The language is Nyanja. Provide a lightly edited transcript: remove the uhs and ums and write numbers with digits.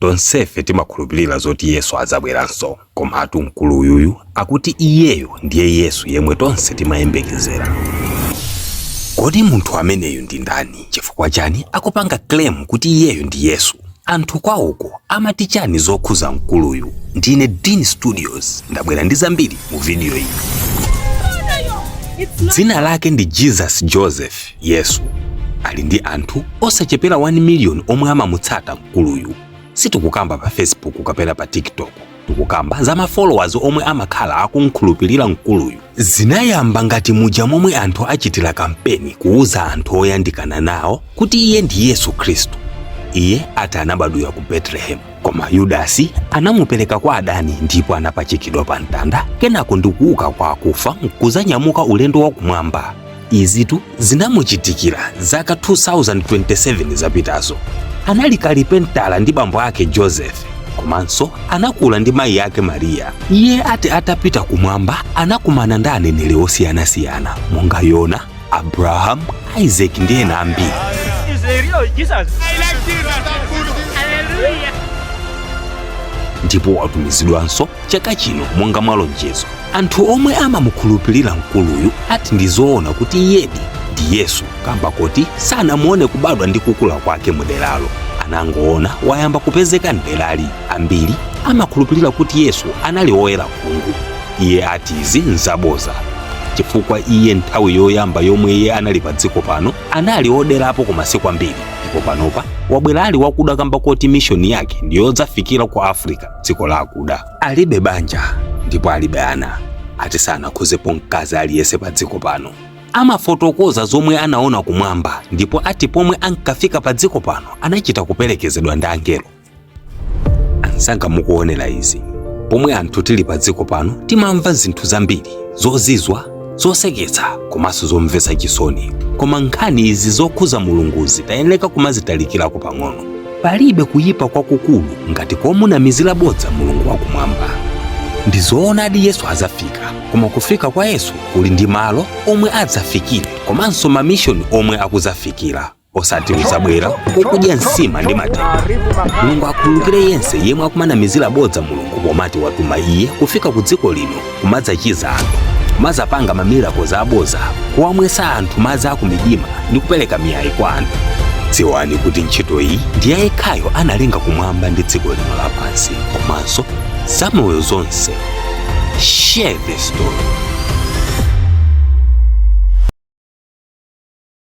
tonsefe timakhulupirira zoti Yesu adzabweranso, komatu mkulu uyuyu akuti iyeyo ndiye Yesu yemwe tonse timayembekezera. Kodi munthu ameneyu ndi ndani? Chifukwa chani akupanga claim kuti iyeyo ndi Yesu? Anthu kwawoko amati chani zokhuza mkuluyu? Ndine Dean Studios, ndabwera ndi zambiri mu video iyi. Dzina lake ndi Jesus Joseph Yesu. Ali ndi anthu osachepera 1 million omwe amamutsata mkuluyu. Sitikukamba pa Facebook kapena pa TikTok, tikukamba za followers omwe amakhala akunkhulupirira mkuluyu. Zinayamba ngati muja momwe anthu achitira kampeni kuuza anthu oyandikana nawo kuti iye ndi Yesu Khristu. Iye ati anabadwira ku Bethlehem, koma Yudasi anamupereka kwa adani ndipo anapachikidwa pa mtanda, kenako ndikuuka kwa akufa nkuzanyamuka ulendo wakumwamba. Izitu zinamuchitikira zaka 2027 zapitazo. Anali kalipentala ndi bambo ake Joseph, komanso anakula ndi mayi yake Maria. Iye ati atapita kumwamba anakumana ndi aneneri osiyanasiyana monga Yona, Abraham, Isaac ndi ena ambiri. Ndipo watumizidwanso chaka chino monga malonjezo. Anthu omwe amamukhulupirira mkuluyu ati ndizoona kuti iyedi ndi Yesu, kamba kuti sanamuone kubadwa ndi kukula kwake muderalo. Anangoona wayamba kupezeka ndelali. Ambiri amakhulupirira kuti Yesu anali woyera khungu. Iye ati izi nzaboza, chifukwa iye nthawi yoyamba yomwe iye anali pa dziko pano anali oderapo kwa masiku ambiri, ndipo panopa wabwera ali wakuda kamba kuti mishoni yake ndiyodzafikira ku Africa, dziko la akuda. Alibe banja ndipo alibe ana, ati sanakhuzepo mkazi aliyese pa dziko pano. Amafotokoza zomwe anaona kumwamba, ndipo ati pomwe ankafika pa dziko pano anachita kuperekezedwa ndi angelo. Ansanga mukuonera izi, pomwe anthu tili pa dziko pano timamva zinthu zambiri zozizwa, zoseketsa, komanso zomvetsa chisoni. Koma nkhani izi zokhuza mulunguzi tayeneka kumazitalikirako pang'ono. Palibe kuyipa kwakukulu ngati komunamizira bodza mulungu wakumwamba. Ndizoonadi Yesu azafika, koma kufika kwa Yesu kuli ndi malo omwe adzafikire, komanso mamishoni omwe akuzafikira. Osati uzabwera kukudya nsima ndi matenda. Mulungu akhululukire yense yemwe akumanamizira bodza mulungu pomati watuma iye kufika ku dziko lino kumadzachiza anthu, kumadzapanga mamiracles abodza, kuwamwesa anthu madzi akumidima ndi kupereka miyayi kwa anthu. Dziwani kuti ntchito iyi ndi yayekhayo analenga kumwamba ndi dziko lino lapansi, komanso zamoyo zonse. Share the story.